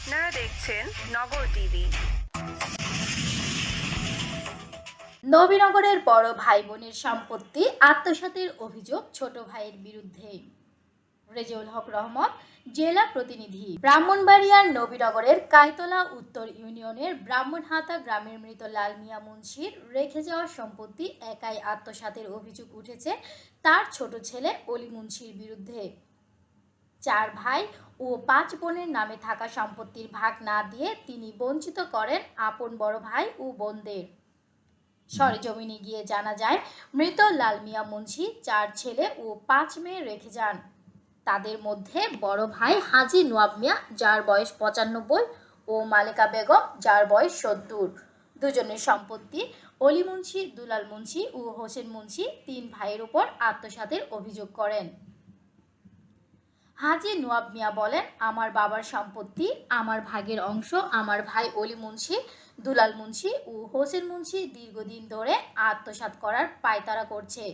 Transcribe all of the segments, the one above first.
আপনারা দেখছেন নগর টিভি। নবীনগরের বড় ভাই বোনের সম্পত্তি আত্মসাতের অভিযোগ ছোট ভাইয়ের বিরুদ্ধে। রেজাউল হক রহমত, জেলা প্রতিনিধি। ব্রাহ্মণবাড়িয়ার নবীনগরের কাইতলা উত্তর ইউনিয়নের ব্রাহ্মণহাতা গ্রামের মৃত লাল মিয়া মুন্সির রেখে যাওয়া সম্পত্তি একাই আত্মসাতের অভিযোগ উঠেছে তার ছোট ছেলে অলি মুন্সির বিরুদ্ধে। 4 ভাই ও 5 বোনের নামে থাকা সম্পত্তির ভাগ না দিয়ে তিনি বঞ্চিত করেন আপন বড় ভাই ও বোনদের। সরেজমিনে গিয়ে জানা যায়, মৃত লাল মিয়া মুন্সি 4 ছেলে ও 5 মেয়ে রেখে যান। তাদের মধ্যে বড় ভাই হাজী নোয়াব মিয়া, যার বয়স 95, ও মালেকা বেগম, যার বয়স 70। দুজনের সম্পত্তি অলি মুন্সি, দুলাল মুন্সি ও হোসেন মুন্সি 3 ভাইয়ের উপর আত্মসাতের অভিযোগ করেন। হাজী নোয়াব মিয়া বলেন, আমার বাবার সম্পত্তি আমার ভাগের অংশ আমার ভাই অলি মুন্সি, দুলাল মুন্সি ও হোসেন মুন্সি দীর্ঘদিন ধরে আত্মসাৎ করার পায়তারা করছে।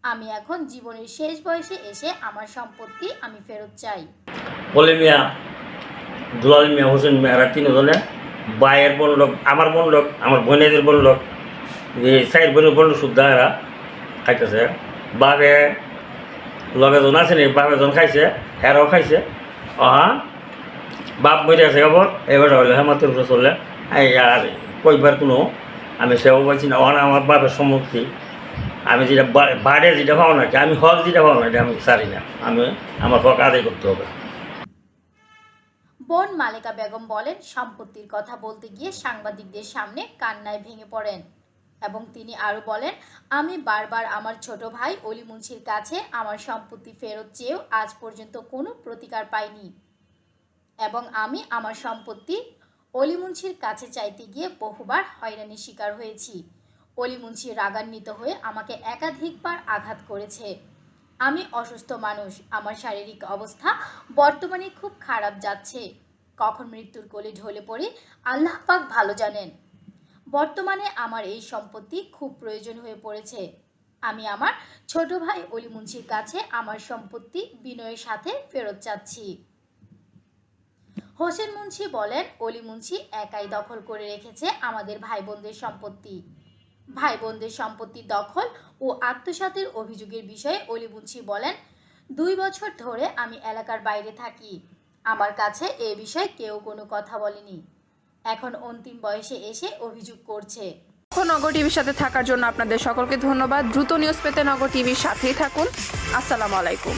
আমি এখন জীবনের শেষ বয়সে এসে আমার সম্পত্তি আমি ফেরত চাই। অলি মিয়া, দুলাল মিয়া, হোসেন মিয়া, 3 জনে ভাইয়ের বোন লোক, আমার বোন লোক, আমার বোনেদের বোন লোক, যে 4 বোনের বোন শুদ্ধ এরা খাইতেছে। বাবে লগে জন আছে নি, বাপে জন খাইছে, এরাও খাইছে। বাপ মরে আছে খবর এবার হইলে হেমাতের উপরে চললে আর কইবার কোনো আমি সেও পাইছি না। আমার বাপের সম্মতি আমি যেটা বাড়ে যেটা পাও না, আমি হক যেটা পাও না, এটা আমি চারি না। আমি আমার হক আদায় করতে হবে। বোন মালেকা বেগম বলেন, সম্পত্তির কথা বলতে গিয়ে সাংবাদিকদের সামনে কান্নায় ভেঙে পড়েন এবং তিনি আরও বলেন, আমি বারবার আমার ছোট ভাই অলি মুন্সির কাছে আমার সম্পত্তি ফেরত চেয়েও আজ পর্যন্ত কোনো প্রতিকার পাইনি এবং আমি আমার সম্পত্তি অলি মুন্সির কাছে চাইতে গিয়ে বহুবার হয়রানির শিকার হয়েছি। অলি মুন্সি রাগান্বিত হয়ে আমাকে একাধিকবার আঘাত করেছে। আমি অসুস্থ মানুষ, আমার শারীরিক অবস্থা বর্তমানে খুব খারাপ যাচ্ছে। কখন মৃত্যুর কোলে ঢলে পড়ি আল্লাহ পাক ভালো জানেন। বর্তমানে আমার এই সম্পত্তি খুব প্রয়োজন হয়ে পড়েছে। আমি আমার ছোট ভাই অলি মুন্সির কাছে আমার সম্পত্তি বিনয়ের সাথে ফেরত চাচ্ছি। হোসেন মুন্সি বলেন, অলি মুন্সি একাই দখল করে রেখেছে আমাদের ভাই বোনদের সম্পত্তি। ভাই বোনদের সম্পত্তি দখল ও আত্মসাতের অভিযোগের বিষয়ে অলি মুন্সি বলেন, 2 বছর ধরে আমি এলাকার বাইরে থাকি। আমার কাছে এ বিষয়ে কেউ কোনো কথা বলেনি। এখন অন্তিম বয়সে এসে অভিযোগ করছে। নগর টিভির সাথে থাকার জন্য আপনাদের সকলকে ধন্যবাদ। দ্রুত নিউজ পেতে নগর টিভির সাথেই থাকুন। আসসালামু আলাইকুম।